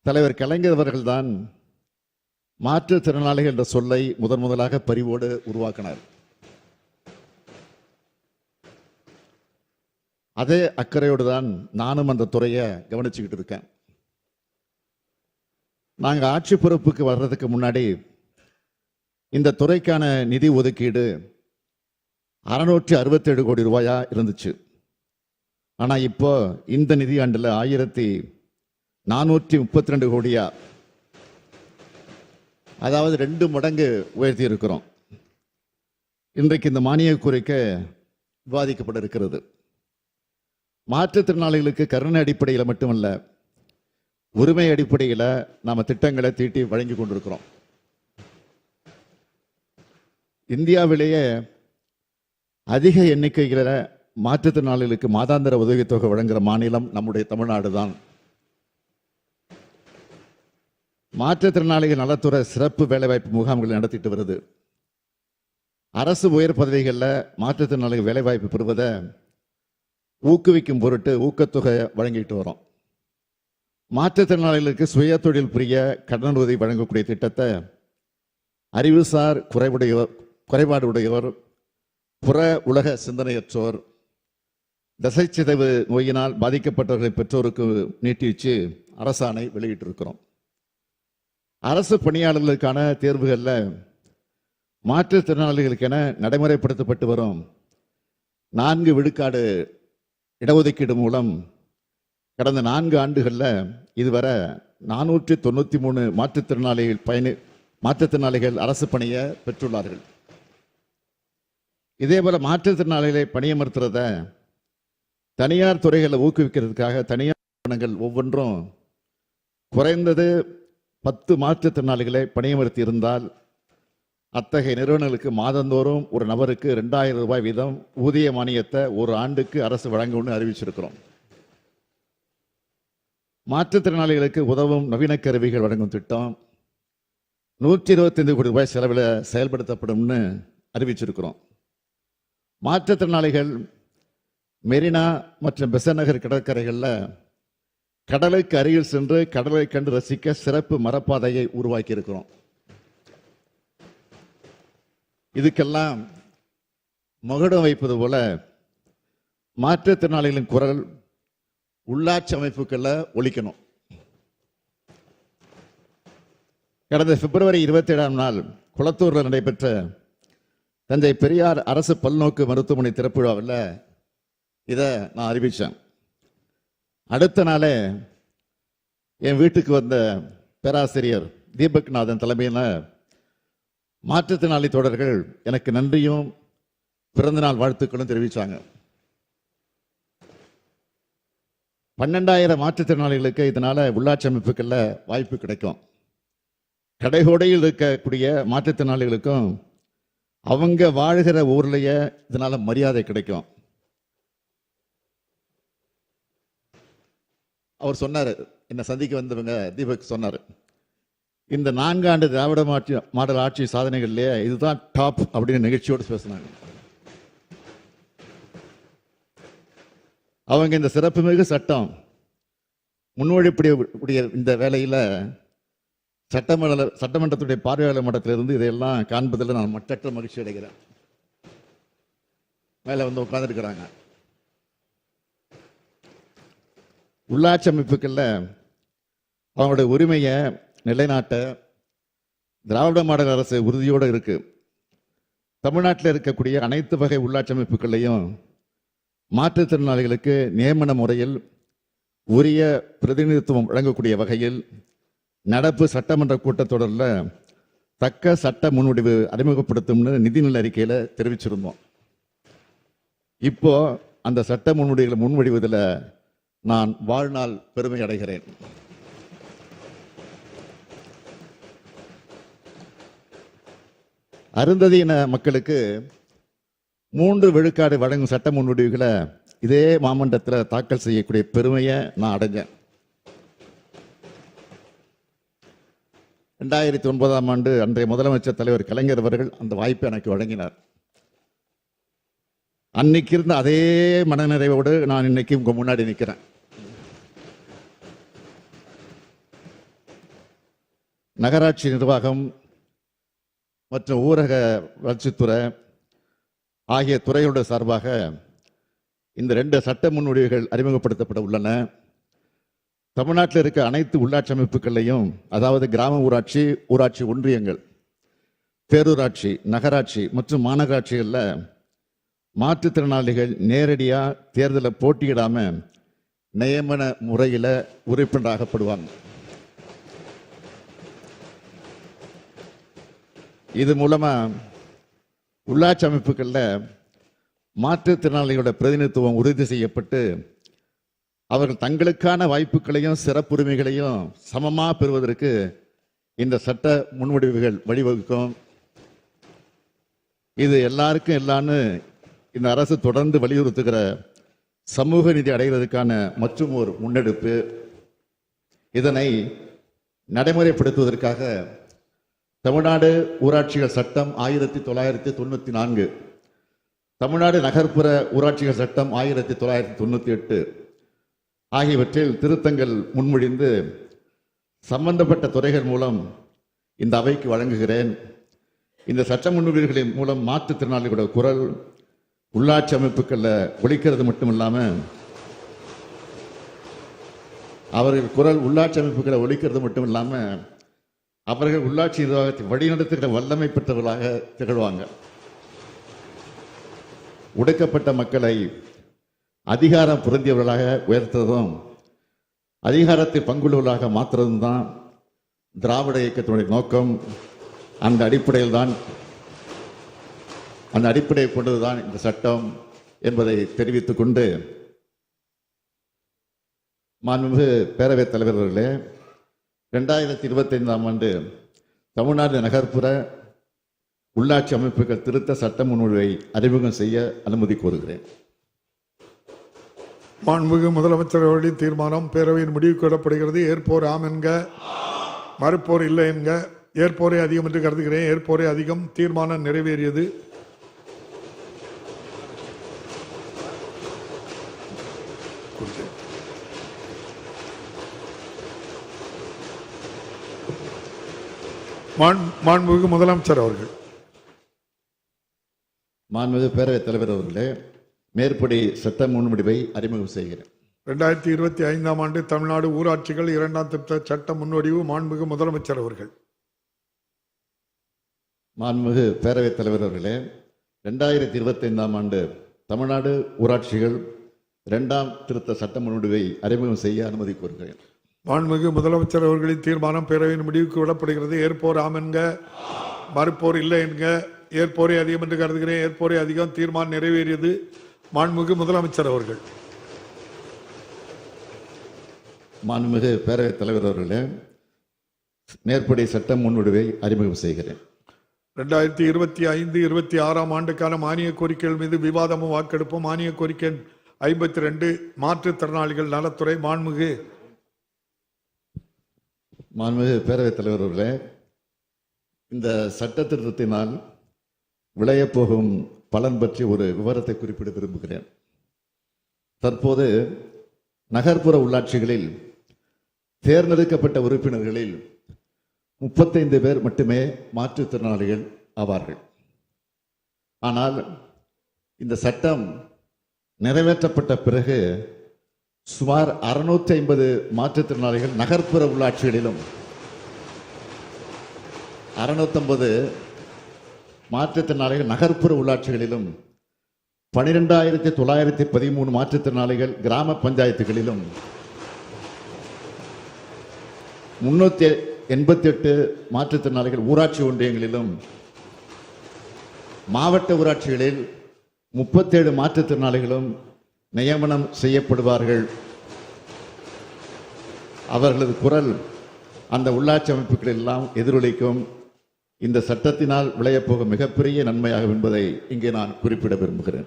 தலைவர் கலைஞர் அவர்கள்தான் மாற்றுத்திறனாளிகள் என்ற சொல்லை முதலாக பரிவோடு உருவாக்கினார். அதே அக்கறையோடு தான் நானும் அந்த துறையை கவனிச்சுக்கிட்டு இருக்கேன். நாங்கள் ஆட்சி பொறுப்புக்கு வர்றதுக்கு முன்னாடி இந்த துறைக்கான நிதி ஒதுக்கீடு 667 கோடி ரூபாயா இருந்துச்சு. ஆனால் இப்போ இந்த நிதியாண்டில் 1432 கோடியா, அதாவது 2 மடங்கு உயர்த்தி இருக்கிறோம். இன்றைக்கு இந்த மானிய கோரிக்கை விவாதிக்கப்பட இருக்கிறது. மாற்றுத்திறனாளிகளுக்கு கருணை அடிப்படையில் மட்டுமல்ல, உரிமை அடிப்படையில் நாம் திட்டங்களை தீட்டி வழங்கி கொண்டிருக்கிறோம். இந்தியாவிலேயே அதிக எண்ணிக்கையில் மாற்றுத்திறனாளிகளுக்கு மாதாந்திர உதவித்தொகை வழங்குகிற மாநிலம் நம்முடைய தமிழ்நாடு தான். மாற்றுத்திறனாளிகள் நலத்துறை சிறப்பு வேலைவாய்ப்பு முகாம்கள் நடத்திட்டு வருது. அரசு உயர் பதவிகளில் மாற்றுத்திறனாளிகள் வேலைவாய்ப்பு பெறுவதை ஊக்குவிக்கும் பொருட்டு ஊக்கத்தொகை வழங்கிட்டு வரோம். மாற்றுத்திறனாளிகளுக்கு சுய தொழில் புரிய கடன் உதவி வழங்கக்கூடிய திட்டத்தை அறிவுசார் குறைபாடு உடையவர், புற உலக சிந்தனையற்றோர், தசைச்சிதைவு நோயினால் பாதிக்கப்பட்டவர்களை பெற்றோருக்கு நீட்டிச்சு அரசாணை வெளியிட்டிருக்கிறோம். அரசு பணியாளர்களுக்கான தேர்வுகளில் மாற்றுத்திறனாளிகளுக்கென நடைமுறைப்படுத்தப்பட்டு வரும் 4 விழுக்காடு இடஒதுக்கீடு மூலம் கடந்த 4 ஆண்டுகளில் இதுவரை 493 மாற்றுத்திறனாளிகள் அரசு பணியை பெற்றுள்ளார்கள். இதேபோல மாற்றுத்திறனாளிகளை பணியமர்த்துறத தனியார் துறைகளை ஊக்குவிக்கிறதுக்காக தனியார் நிறுவனங்கள் ஒவ்வொன்றும் குறைந்தது 10 மாற்றுத்திறனாளிகளை பணியமர்த்தி இருந்தால் அத்தகைய நிறுவனங்களுக்கு மாதந்தோறும் ஒரு நபருக்கு 2000 ரூபாய் வீதம் ஊதிய மானியத்தை ஒரு ஆண்டுக்கு அரசு வழங்கும்னு அறிவிச்சிருக்கிறோம். மாற்றுத்திறனாளிகளுக்கு உதவும் நவீன கருவிகள் வழங்கும் திட்டம் 125 கோடி ரூபாய் செலவில் செயல்படுத்தப்படும்னு அறிவிச்சிருக்கிறோம். மாற்றுத்திறனாளிகள் மெரினா மற்றும் பெசன்ட் நகர் கடற்கரைகளில் கடலுக்கு அருகில் சென்று கடலை கண்டு ரசிக்க சிறப்பு மரப்பாதையை உருவாக்கி இருக்கிறோம். இதுக்கெல்லாம் மகுடம் வைப்பது போல மாற்றுத்திறனாளிகளின் குரல் உள்ளாட்சி அமைப்புகளில் ஒலிக்கணும். கடந்த பிப்ரவரி 27ஆம் நாள் குளத்தூரில் நடைபெற்ற தஞ்சை பெரியார் அரசு பல்நோக்கு மருத்துவமனை திறப்பு விழாவில் இதை நான் அறிவித்தேன். அடுத்த நாளே என் வீட்டுக்கு வந்த பேராசிரியர் தீபக்நாதன் தலைமையில் மாற்றுத்திறனாளி தோழர்கள் எனக்கு நன்றியும் பிறந்தநாள் வாழ்த்துக்களும் தெரிவித்தாங்க. 12,000 மாற்றுத்திறனாளிகளுக்கு இதனால உள்ளாட்சி அமைப்புகளில் வாய்ப்பு கிடைக்கும். கடைகோடையில் இருக்கக்கூடிய மாற்றுத்திறனாளிகளுக்கும் அவங்க வாழ்கிற ஊர்லேயே இதனால மரியாதை கிடைக்கும். அவர் சொன்னார், என்னை சந்திக்க வந்தவங்க தீபக் சொன்னார், இந்த 4 ஆண்டு திராவிட மாடல் ஆட்சி சாதனைகள்லேயே இதுதான் டாப் அப்படின்னு நிகழ்ச்சியோடு பேசினாங்க. அவங்க இந்த சிறப்புமிகு சட்டம் முன்மொழியக்கூடிய இந்த வேலையில் சட்டமன்றத்துடைய பார்வையாளர் மன்றத்திலிருந்து இதையெல்லாம் காண்பதில் நான் மற்றற்ற மகிழ்ச்சி அடைகிறேன். மேலே வந்து உட்கார்ந்துருக்கிறாங்க. உள்ளாட்சி அமைப்புகளில் அவங்களுடைய உரிமையை நிலைநாட்ட திராவிட மாடல் அரசு உறுதியோடு இருக்கு. தமிழ்நாட்டில் இருக்கக்கூடிய அனைத்து வகை உள்ளாட்சி அமைப்புகளையும் மாற்றுத்திறனாளிகளுக்கு நியமன முறையில் உரிய பிரதிநிதித்துவம் வழங்கக்கூடிய வகையில் நடப்பு சட்டமன்ற கூட்டத்தொடரில் தக்க சட்ட முன்வடிவு அறிமுகப்படுத்தும்னு நிதிநிலை அறிக்கையில் தெரிவிச்சிருந்தோம். இப்போ அந்த சட்ட முன்வடிவுகளை முன்வடிவதில் நான் வாழ்நாள் பெருமை அடைகிறேன். அருந்ததியின மக்களுக்கு 3 விழுக்காடு வழங்கும் சட்ட முன்வடிவுகளை இதே மாமன்றத்தில் தாக்கல் செய்யக்கூடிய பெருமையை நான் அடைஞ்சேன். 2009ஆம் ஆண்டு அன்றைய முதலமைச்சர் தலைவர் கலைஞர் அவர்கள் அந்த வாய்ப்பை எனக்கு வழங்கினார். அன்னைக்கு இருந்த அதே மனநிறைவோடு நான் இன்னைக்கு உங்க முன்னாடி நிற்கிறேன். நகராட்சி நிர்வாகம் மற்றும் ஊரக வளர்ச்சித்துறை ஆகிய துறைகளுடைய சார்பாக இந்த 2 சட்ட முன்வடிவுகள் அறிமுகப்படுத்தப்பட உள்ளன. தமிழ்நாட்டில் இருக்க அனைத்து உள்ளாட்சி அமைப்புகளையும், அதாவது கிராம ஊராட்சி, ஊராட்சி ஒன்றியங்கள், பேரூராட்சி, நகராட்சி மற்றும் மாநகராட்சிகளில் மாற்றுத்திறனாளிகள் நேரடியாக தேர்தலில் போட்டியிடாம நியமன முறையில் உறுப்பினராகப்படுவாங்க. இது மூலமா உள்ளாட்சி அமைப்புகளில் மாற்றுத்திறனாளிகளோட பிரதிநிதித்துவம் உறுதி செய்யப்பட்டு அவர்கள் தங்களுக்கான வாய்ப்புகளையும் சிறப்புரிமைகளையும் சமமாக பெறுவதற்கு இந்த சட்ட முன்வடிவுகள் வழிவகுக்கும். இது எல்லாருக்கும் எல்லான்னு இந்த அரசு தொடர்ந்து வலியுறுத்துகிற சமூக நீதி அடைவதற்கான மற்றும் ஒரு முன்னெடுப்பு. இதனை நடைமுறைப்படுத்துவதற்காக தமிழ்நாடு ஊராட்சிகள் சட்டம் 1994, தமிழ்நாடு நகர்ப்புற ஊராட்சிகள் சட்டம் 1998 ஆகியவற்றில் திருத்தங்கள் முன்மொழிந்து சம்பந்தப்பட்ட துறைகள் மூலம் இந்த அவைக்கு வழங்குகிறேன். இந்த சட்ட முன்வடிவுகளின் மூலம் மாற்றுத்திறனாளிகளோட குரல் உள்ளாட்சி அமைப்புகளில் ஒலிக்கிறது மட்டும் இல்லாமல் அவர்கள் குரல் உள்ளாட்சி அமைப்புகளை ஒலிக்கிறது மட்டும் இல்லாமல் அவர்கள் உள்ளாட்சி நிர்வாகத்தை வழிநடத்துகிற வல்லமை பெற்றவர்களாக திகழ்வாங்க. ஒடுக்கப்பட்ட மக்களை அதிகாரம் பொருந்தியவர்களாக உயர்த்ததும் அதிகாரத்தை பங்குள்ளவர்களாக மாற்றுறதும் தான் திராவிட இயக்கத்தினுடைய நோக்கம். அந்த அடிப்படையை கொண்டதுதான் இந்த சட்டம் என்பதை தெரிவித்துக் கொண்டு, மாண்புமிகு பேரவைத் தலைவர் அவர்களே, 2025ஆம் ஆண்டு தமிழ்நாடு நகர்ப்புற உள்ளாட்சி அமைப்புகள் திருத்த சட்ட முன்வடிவை அறிமுகம் செய்ய அனுமதி கோருகிறேன். மாண்புமிகு முதலமைச்சர் அவர்களின் தீர்மானம் பேரவையின் முடிவுக்கு விடப்படுகிறது. ஏற்போர் ஆம் என்க, மறுப்போர் இல்லை என்க. ஏற்போரே அதிகம் என்று கருதுகிறேன். ஏற்போரே அதிகம். தீர்மானம் நிறைவேறியது. மாண்புமிகு முதலமைச்சர் அவர்கள். மாண்புமிகு பேரவைத் தலைவர் அவர்களே, மேற்படி சட்ட முன்வடிவை அறிமுகம் செய்கிறேன். 2025ஆம் ஆண்டு தமிழ்நாடு ஊராட்சிகள் 2ஆம் திருத்த சட்ட முன்வடிவு. மாண்புமிகு முதலமைச்சர் அவர்கள். மாண்புமிகு பேரவைத் தலைவர் அவர்களே, 2025ஆம் ஆண்டு தமிழ்நாடு ஊராட்சிகள் 2ஆம் திருத்த சட்ட முன்வடிவை அறிமுகம் செய்ய அனுமதி கோருகிறேன். மாண்புமிகு முதலமைச்சர் அவர்களின் தீர்மானம் பேரவையின் முடிவுக்கு விடப்படுகிறது. ஏற்போர் ஆம் என்க, மறுப்போர் இல்லை என்க. ஏற்போரே அதிகம் என்று கருதுகிறேன். ஏற்போரே அதிகம். தீர்மானம் நிறைவேறியது. மாண்புமிகு முதலமைச்சர் அவர்கள். மாண்புமிகு பேரவைத் தலைவர் அவர்களே, மேற்படி சட்ட முன்வடிவை அறிமுகம் செய்கிறேன். 2025-26ஆம் ஆண்டுக்கான மானிய கோரிக்கைகள் மீது விவாதமும் வாக்கெடுப்பும். மானிய கோரிக்கை 52 மாற்றுத்திறனாளிகள் நலத்துறை. மாண்புமிகு பேரவைத் தலைவர் அவர்களே, இந்த சட்ட திருத்தத்தினால் விளையப்போகும் பலன் பற்றி ஒரு விவரத்தை குறிப்பிட விரும்புகிறேன். தற்போது நகர்ப்புற உள்ளாட்சிகளில் தேர்ந்தெடுக்கப்பட்ட உறுப்பினர்களில் 35 பேர் மட்டுமே மாற்றுத்திறனாளிகள் ஆவார்கள். ஆனால் இந்த சட்டம் நிறைவேற்றப்பட்ட பிறகு சுமார் 650 மாற்றுத்திறனாளிகள் நகர்ப்புற உள்ளாட்சிகளிலும் 650 மாற்றுத்திறனாளிகள் நகர்ப்புற உள்ளாட்சிகளிலும் 12,913 மாற்றுத்திறனாளிகள் கிராம பஞ்சாயத்துகளிலும் 388 மாற்றுத்திறனாளிகள் ஊராட்சி ஒன்றியங்களிலும் மாவட்ட ஊராட்சிகளில் 37 மாற்றுத்திறனாளிகளும் நியமனம் செய்யப்படுவார்கள். அவர்களது குரல் அந்த உள்ளாட்சி அமைப்புகள் எல்லாம் எதிரொலிக்கும். இந்த சட்டத்தினால் விளையப்போகும் மிகப்பெரிய நன்மையாகும் என்பதை இங்கே நான் குறிப்பிட விரும்புகிறேன்.